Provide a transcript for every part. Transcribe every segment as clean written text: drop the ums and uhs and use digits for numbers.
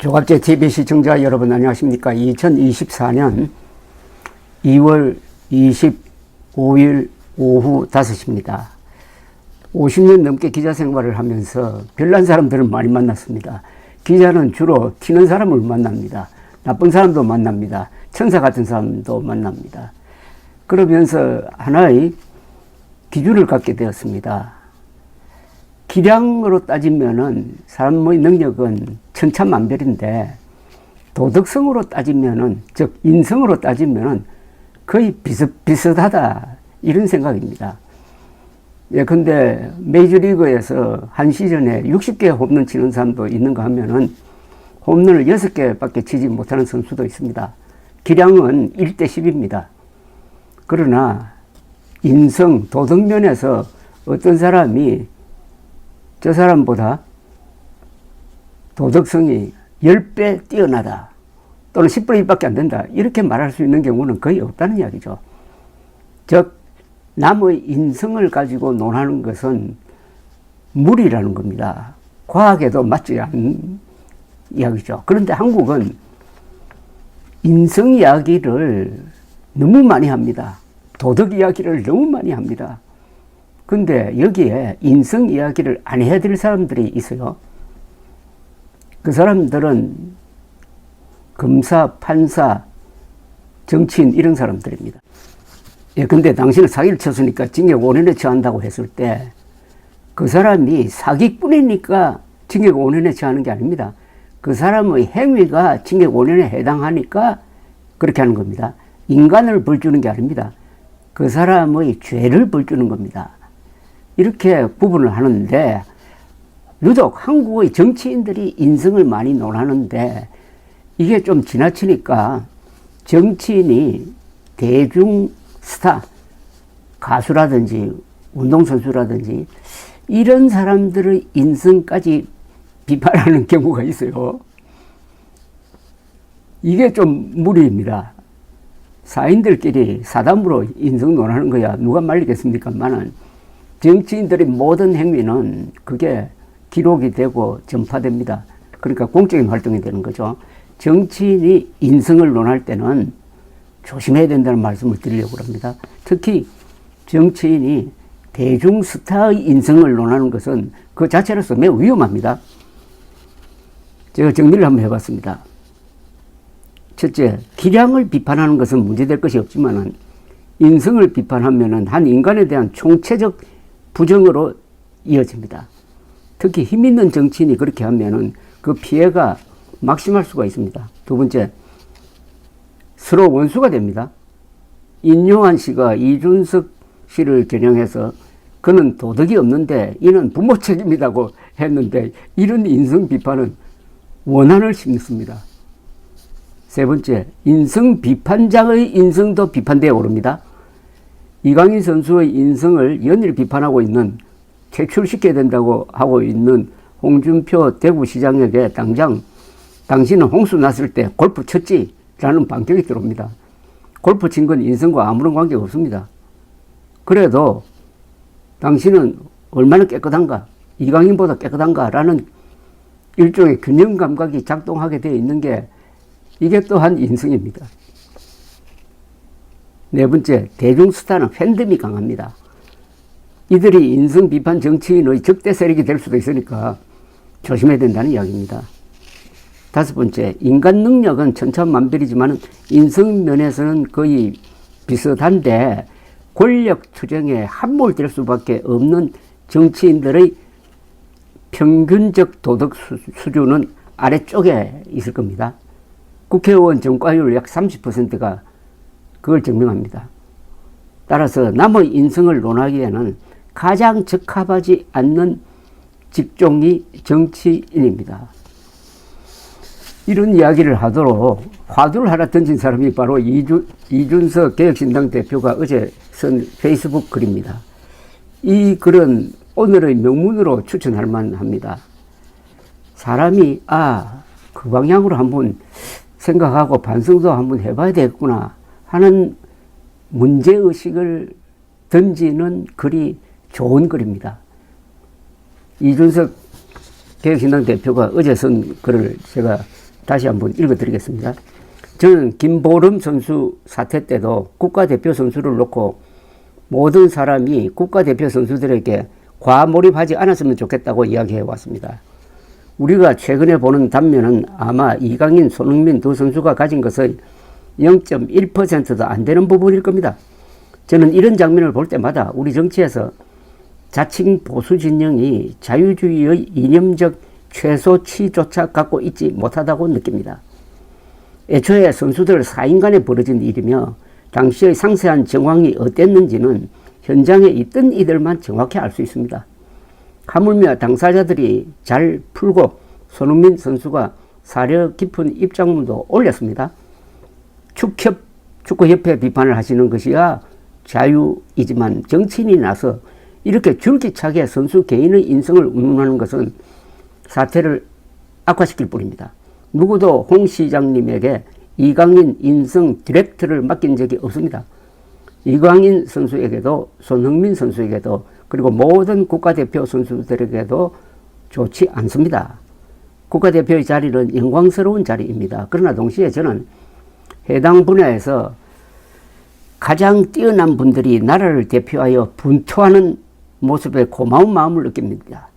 조갑제 TV 시청자 여러분 안녕하십니까. 2024년 2월 25일 오후 5시입니다. 50년 넘게 기자 생활을 하면서 별난 사람들을 많이 만났습니다. 기자는 주로 튀는 사람을 만납니다. 나쁜 사람도 만납니다. 천사 같은 사람도 만납니다. 그러면서 하나의 기준을 갖게 되었습니다. 기량으로 따지면은 사람의 능력은 천차만별인데 도덕성으로 따지면은, 즉 인성으로 따지면은 거의 비슷하다, 이런 생각입니다. 예컨대 메이저리그에서 한 시즌에 60개 홈런 치는 사람도 있는가 하면은 홈런을 6개밖에 치지 못하는 선수도 있습니다. 기량은 1대 10입니다. 그러나 인성, 도덕 면에서 어떤 사람이 저 사람보다 도덕성이 10배 뛰어나다, 또는 10분의 1밖에 안 된다, 이렇게 말할 수 있는 경우는 거의 없다는 이야기죠. 즉 남의 인성을 가지고 논하는 것은 무리라는 겁니다. 과학에도 맞지 않는 이야기죠. 그런데 한국은 인성 이야기를 너무 많이 합니다. 도덕 이야기를 너무 많이 합니다. 근데 여기에 인성 이야기를 안 해야 될 사람들이 있어요. 그 사람들은 검사, 판사, 정치인, 이런 사람들입니다. 예, 근데 당신은 사기를 쳤으니까 징역 5년에 처한다고 했을 때 그 사람이 사기꾼이니까 징역 5년에 처하는 게 아닙니다. 그 사람의 행위가 징역 5년에 해당하니까 그렇게 하는 겁니다. 인간을 벌 주는 게 아닙니다. 그 사람의 죄를 벌 주는 겁니다. 이렇게 구분을 하는데, 유독 한국의 정치인들이 인성을 많이 논하는데 이게 좀 지나치니까 정치인이 대중 스타, 가수라든지 운동선수라든지 이런 사람들의 인성까지 비판하는 경우가 있어요. 이게 좀 무리입니다. 사인들끼리 사담으로 인성 논하는 거야 누가 말리겠습니까만은, 정치인들의 모든 행위는 그게 기록이 되고 전파됩니다. 그러니까 공적인 활동이 되는 거죠. 정치인이 인성을 논할 때는 조심해야 된다는 말씀을 드리려고 합니다. 특히 정치인이 대중 스타의 인성을 논하는 것은 그 자체로서 매우 위험합니다. 제가 정리를 한번 해봤습니다. 첫째, 기량을 비판하는 것은 문제될 것이 없지만은 인성을 비판하면은 한 인간에 대한 총체적 부정으로 이어집니다. 특히 힘 있는 정치인이 그렇게 하면은 그 피해가 막심할 수가 있습니다. 두 번째, 서로 원수가 됩니다. 인요한 씨가 이준석 씨를 겨냥해서 그는 도덕이 없는데 이는 부모 책임이라고 했는데, 이런 인성 비판은 원한을 심습니다. 세 번째, 인성 비판자의 인성도 비판대에 오릅니다. 이강인 선수의 인성을 연일 비판하고 있는, 퇴출시켜야 된다고 하고 있는 홍준표 대구시장에게 당장 당신은 홍수 났을 때 골프 쳤지? 라는 반격이 들어옵니다. 골프 친 건 인성과 아무런 관계가 없습니다. 그래도 당신은 얼마나 깨끗한가? 이강인보다 깨끗한가? 라는 일종의 균형 감각이 작동하게 되어 있는 게, 이게 또한 인성입니다. 네 번째, 대중스타는 팬덤이 강합니다. 이들이 인성 비판 정치인의 적대 세력이 될 수도 있으니까 조심해야 된다는 이야기입니다. 다섯 번째, 인간 능력은 천차만별이지만 인성 면에서는 거의 비슷한데 권력 투쟁에 함몰될 수밖에 없는 정치인들의 평균적 도덕 수준은 아래쪽에 있을 겁니다. 국회의원 전과율 약 30%가 그걸 증명합니다. 따라서 남의 인성을 논하기에는 가장 적합하지 않는 직종이 정치인입니다. 이런 이야기를 하도록 화두를 하나 던진 사람이 바로 이준석 개혁신당 대표가 어제 쓴 페이스북 글입니다. 이 글은 오늘의 명문으로 추천할 만합니다. 사람이 그 방향으로 한번 생각하고 반성도 한번 해봐야 되겠구나 하는 문제의식을 던지는 글이 좋은 글입니다. 이준석 개혁신당 대표가 어제 쓴 글을 제가 다시 한번 읽어드리겠습니다. 저는 김보름 선수 사태 때도 국가대표 선수를 놓고 모든 사람이 국가대표 선수들에게 과몰입하지 않았으면 좋겠다고 이야기해 왔습니다. 우리가 최근에 보는 단면은 아마 이강인, 손흥민 두 선수가 가진 것의 0.1%도 안 되는 부분일 겁니다. 저는 이런 장면을 볼 때마다 우리 정치에서 자칭 보수 진영이 자유주의의 이념적 최소치조차 갖고 있지 못하다고 느낍니다. 애초에 선수들 사인 간에 벌어진 일이며 당시의 상세한 정황이 어땠는지는 현장에 있던 이들만 정확히 알 수 있습니다. 하물며 당사자들이 잘 풀고 손흥민 선수가 사려 깊은 입장문도 올렸습니다. 축구협회 비판을 하시는 것이야 자유이지만 정치인이 나서 이렇게 줄기차게 선수 개인의 인성을 운운하는 것은 사태를 악화시킬 뿐입니다. 누구도 홍 시장님에게 이강인 인성 디렉트를 맡긴 적이 없습니다. 이강인 선수에게도 손흥민 선수에게도 그리고 모든 국가대표 선수들에게도 좋지 않습니다. 국가대표의 자리는 영광스러운 자리입니다. 그러나 동시에 저는 해당 분야에서 가장 뛰어난 분들이 나라를 대표하여 분투하는 모습에 고마운 마음을 느낍니다.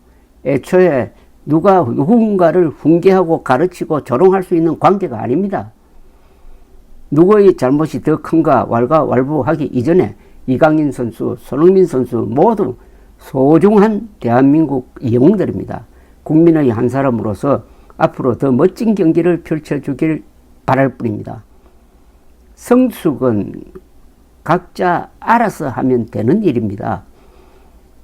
애초에 누가 누군가를 훈계하고 가르치고 조롱할 수 있는 관계가 아닙니다. 누구의 잘못이 더 큰가 왈가왈부하기 이전에 이강인 선수, 손흥민 선수 모두 소중한 대한민국 영웅들입니다. 국민의 한 사람으로서 앞으로 더 멋진 경기를 펼쳐주길 바랄 뿐입니다. 성숙은 각자 알아서 하면 되는 일입니다.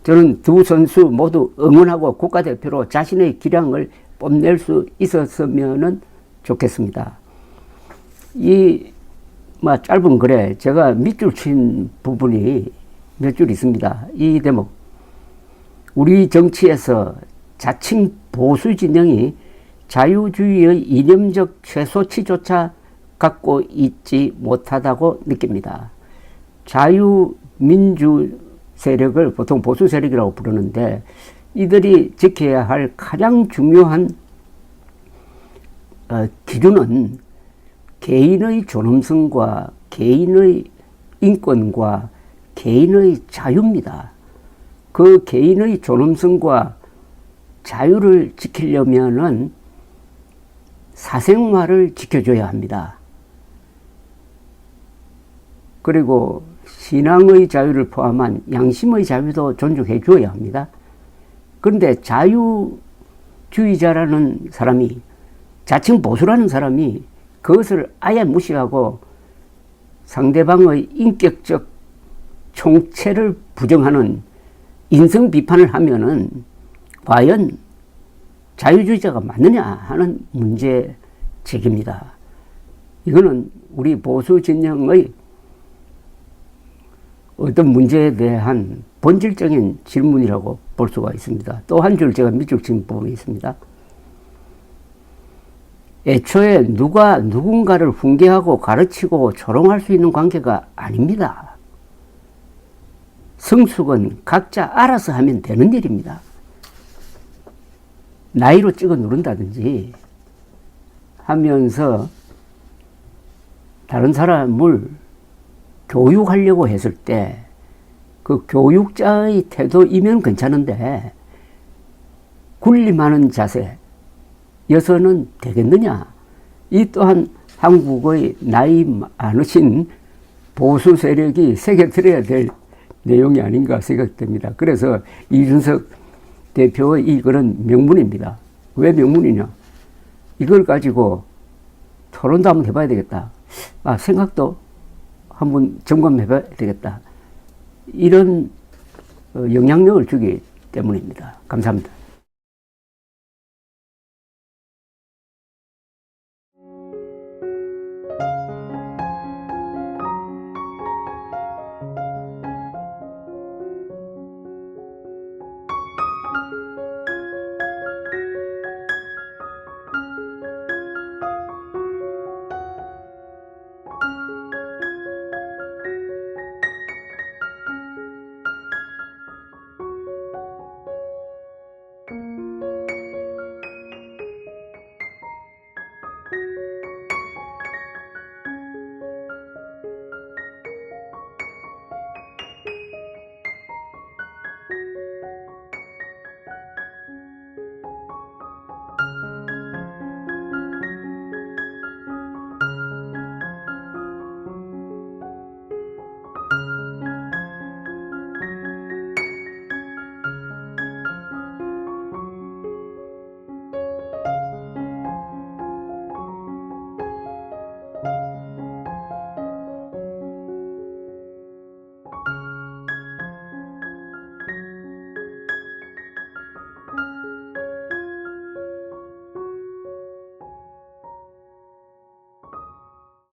저는 두 선수 모두 응원하고 국가대표로 자신의 기량을 뽐낼 수 있었으면 좋겠습니다. 이 짧은 글에 제가 밑줄 친 부분이 몇 줄 있습니다. 이 대목. 우리 정치에서 자칭 보수 진영이 자유주의의 이념적 최소치조차 갖고 있지 못하다고 느낍니다. 자유민주 세력을 보통 보수 세력이라고 부르는데 이들이 지켜야 할 가장 중요한 기준은 개인의 존엄성과 개인의 인권과 개인의 자유입니다. 그 개인의 존엄성과 자유를 지키려면은 사생활을 지켜줘야 합니다. 그리고 신앙의 자유를 포함한 양심의 자유도 존중해 주어야 합니다. 그런데 자유주의자라는 사람이, 자칭 보수라는 사람이 그것을 아예 무시하고 상대방의 인격적 총체를 부정하는 인성 비판을 하면은 과연 자유주의자가 맞느냐 하는 문제 제기입니다. 이거는 우리 보수 진영의 어떤 문제에 대한 본질적인 질문이라고 볼 수가 있습니다. 또 한 줄 제가 밑줄 친 부분이 있습니다. 애초에 누가 누군가를 훈계하고 가르치고 조롱할 수 있는 관계가 아닙니다. 성숙은 각자 알아서 하면 되는 일입니다. 나이로 찍어 누른다든지 하면서 다른 사람을 교육하려고 했을 때 그 교육자의 태도이면 괜찮은데 군림하는 자세여서는 되겠느냐. 이 또한 한국의 나이 많으신 보수 세력이 새겨들어야 될 내용이 아닌가 생각됩니다. 그래서 이준석 대표의 이 글은 명문입니다. 왜 명문이냐. 이걸 가지고 토론도 한번 해봐야 되겠다. 생각도 한번 점검해봐야 되겠다. 이런 영향력을 주기 때문입니다. 감사합니다.